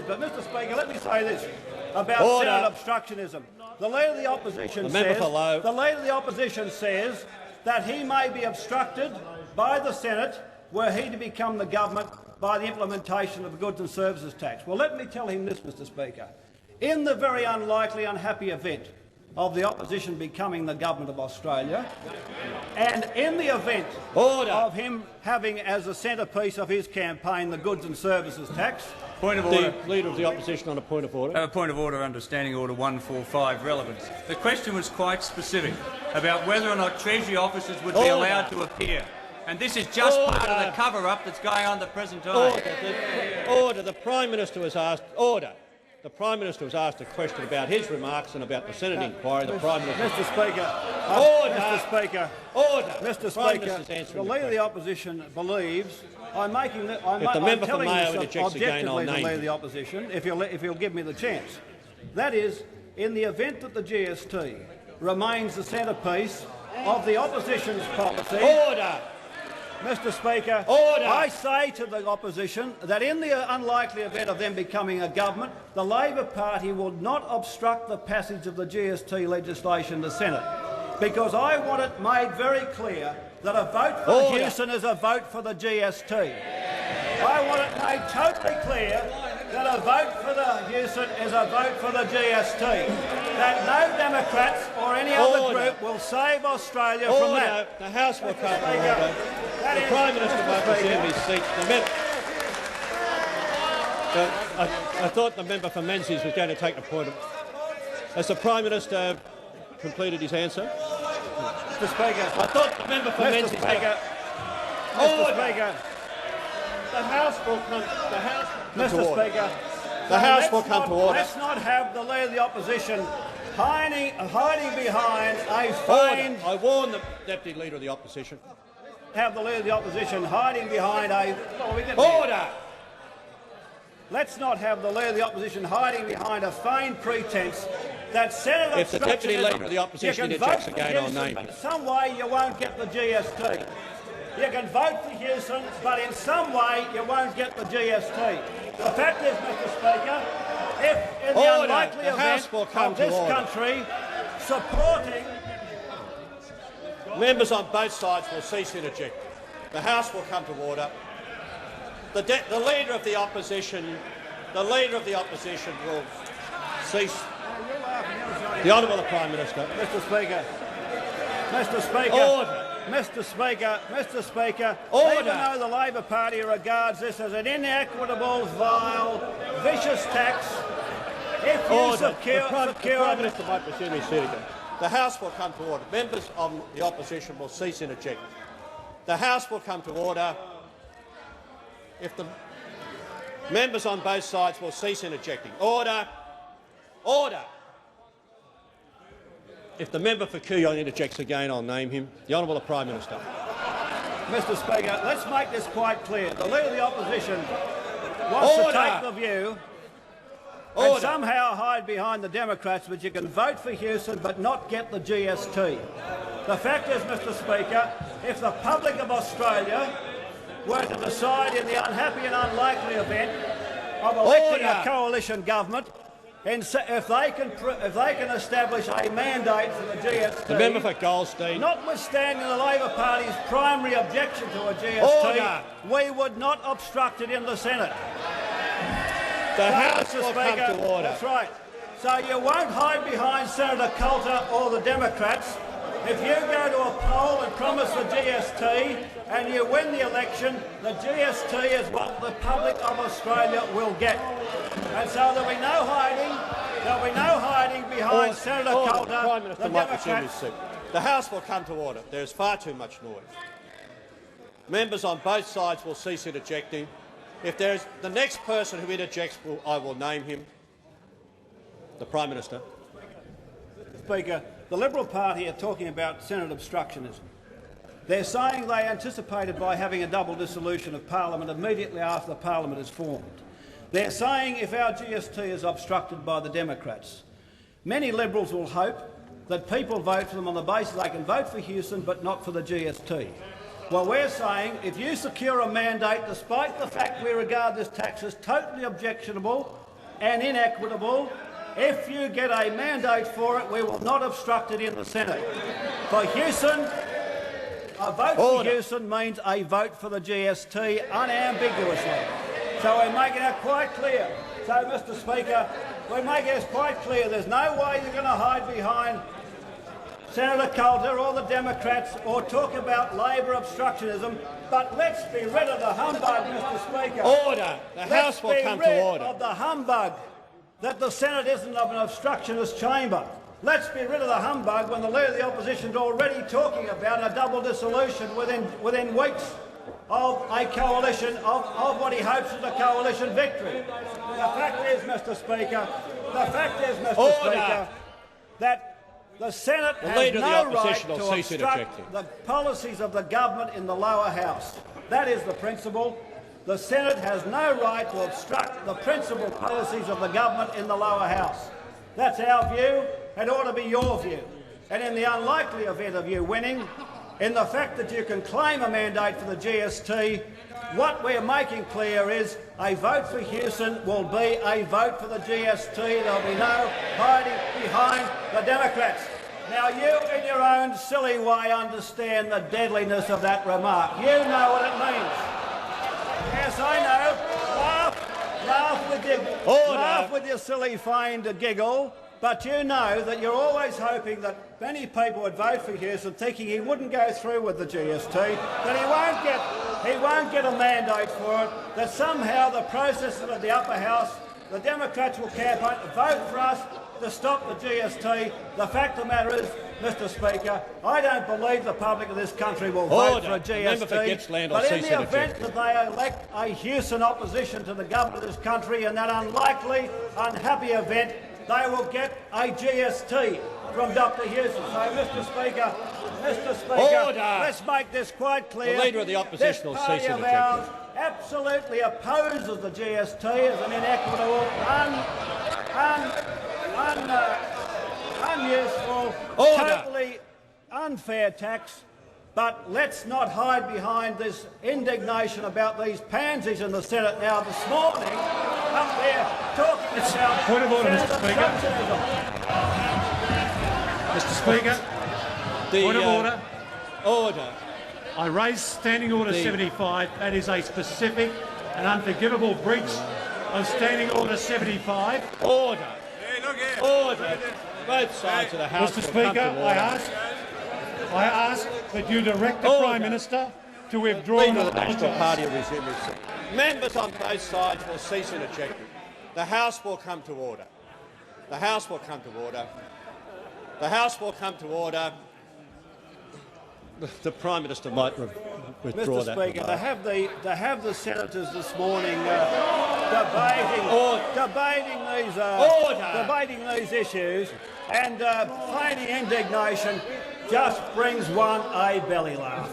But, Mr Speaker, let me say this about Senate obstructionism. The Leader of the Opposition says that he may be obstructed by the Senate were he to become the government by the implementation of the goods and services tax. Well, let me tell him this, Mr Speaker. In the very unlikely, unhappy event of the opposition becoming the government of Australia, and in the event of him having as a centrepiece of his campaign the goods and services tax— Point of order. The Leader of the Opposition on a point of order. Point of order under Standing Order 145, relevance. The question was quite specific about whether or not Treasury officers would be allowed to appear. And this is just part of the cover-up that's going on at the present time. Order. The Prime Minister was asked— Order. The Prime Minister was asked a question about his remarks and about the Senate inquiry. The Prime Minister— Mr Speaker. Order. Mr Speaker. Order. Mr Speaker, the Leader of the Opposition believes— I'm telling this objectively, the Leader of the Opposition, if he'll give me the chance. That is, in the event that the GST remains the centrepiece of the Opposition's policy— Order. Mr Speaker, Order. I say to the Opposition that in the unlikely event of them becoming a government, the Labor Party will not obstruct the passage of the GST legislation to the Senate, because I want it made very clear that a vote for Hewson is a vote for the GST. I want it made totally clear that a vote for the Hewson is a vote for the GST, that no Democrats or any other group will save Australia from that. The House will come to order. The Prime Minister won't resume his seat. I thought the member for Menzies was going to take the point. Has the Prime Minister completed his answer? Mr Speaker, I thought the member for Menzies— Mr Speaker, the House will come. Mr Speaker, the House will come to order. Let's not have the Leader of the Opposition hiding behind a feigned— I warn the Deputy Leader of the Opposition. Have the Leader of the Opposition hiding behind a— Order! Let's not have the Leader of the Opposition hiding behind a feigned pretence that Senate— If the Deputy Leader of the Opposition interjects again, I'll name him. In some way you won't get the GST. You can vote for Hewson, but in some way you won't get the GST. The fact is, Mr Speaker, if in the unlikely event of this country supporting— Members on both sides will cease interjecting. The House will come to order. The Leader of the Opposition— the Leader of the Opposition will cease. The Honourable Prime Minister. Mr Speaker. Mr Speaker. Order. Mr Speaker. Mr Speaker. Order. Even though the Labor Party regards this as an inequitable, vile, vicious tax, if you secure— The Prime Minister might resume his seat again. The House will come to order. Members of the Opposition will cease interjecting. The House will come to order. If the members on both sides will cease interjecting. Order. Order. If the member for Kooyong interjects again, I'll name him. The Honourable Prime Minister. Mr Speaker, let's make this quite clear. The Leader of the Opposition wants to take the view and somehow hide behind the Democrats, but you can vote for Hewson but not get the GST. The fact is, Mr Speaker, if the public of Australia were to decide in the unhappy and unlikely event of electing a coalition government, and if they can establish a mandate for the GST— The member for Goldstein. Notwithstanding the Labor Party's primary objection to a GST, we would not obstruct it in the Senate. The House will come to order. That's right. So you won't hide behind Senator Coulter or the Democrats. If you go to a poll and promise the GST and you win the election, the GST is what the public of Australia will get. And so there'll be no hiding behind Senator Coulter, the Democrats. The House will come to order. There is far too much noise. Members on both sides will cease interjecting. If there is the next person who interjects, I will name him. The Prime Minister. Speaker, the Liberal Party are talking about Senate obstructionism. They're saying they anticipated by having a double dissolution of Parliament immediately after the Parliament is formed. They're saying if our GST is obstructed by the Democrats, many Liberals will hope that people vote for them on the basis they can vote for Hewson but not for the GST. Well, we're saying if you secure a mandate, despite the fact we regard this tax as totally objectionable and inequitable, if you get a mandate for it, we will not obstruct it in the Senate. For Hewson, a vote for Hewson means a vote for the GST unambiguously. So we're making it quite clear. So, Mr Speaker, we're making it quite clear there's no way you're going to hide behind Senator Coulter or the Democrats or talk about Labor obstructionism, but let's be rid of the humbug, Mr Speaker. Order. The House will come to order. Let's be rid of the humbug that the Senate isn't of an obstructionist chamber. Let's be rid of the humbug when the Leader of the Opposition is already talking about a double dissolution within weeks of a coalition, of what he hopes is a coalition victory. The fact is, Mr Speaker, that the Senate has no right to obstruct the policies of the government in the lower house. That is the principle. The Senate has no right to obstruct the principal policies of the government in the lower house. That's our view. It ought to be your view. And in the unlikely event of you winning, in the fact that you can claim a mandate for the GST, what we're making clear is a vote for Hewson will be a vote for the GST. There'll be no hiding behind the Democrats. Now, you in your own silly way understand the deadliness of that remark. You know what it means. Yes, I know. Laugh with your silly feigned giggle, but you know that you're always hoping that many people would vote for Hewson thinking he wouldn't go through with the GST, that he won't get a mandate for it, that somehow the process of the upper house, the Democrats will campaign to vote for us to stop the GST. The fact of the matter is, Mr Speaker, I don't believe the public of this country will vote for a GST, but in the event that they elect a Hewson opposition to the government of this country, in that unlikely, unhappy event, they will get a GST from Dr Hewson. So, Mr Speaker, let's make this quite clear. The Leader of the Opposition will cease and eject. Absolutely opposes the GST as an inequitable, unuseful, totally unfair tax. But let's not hide behind this indignation about these pansies in the Senate now this morning up there talking about point of order, Mr Speaker. Mr Speaker, point of order. Order. I raise Standing Order 75. That is a specific and unforgivable breach of Standing Order 75. Order. Order. Both sides of the House. Mr Speaker, I ask that you direct the Prime Minister to withdraw the National Party of resume. Members on both sides will cease and eject. The House will come to order. The House will come to order. The House will come to order. The Prime Minister might withdraw that. Mr Speaker, to have the senators this morning debating these issues and feigning indignation just brings one a belly laugh.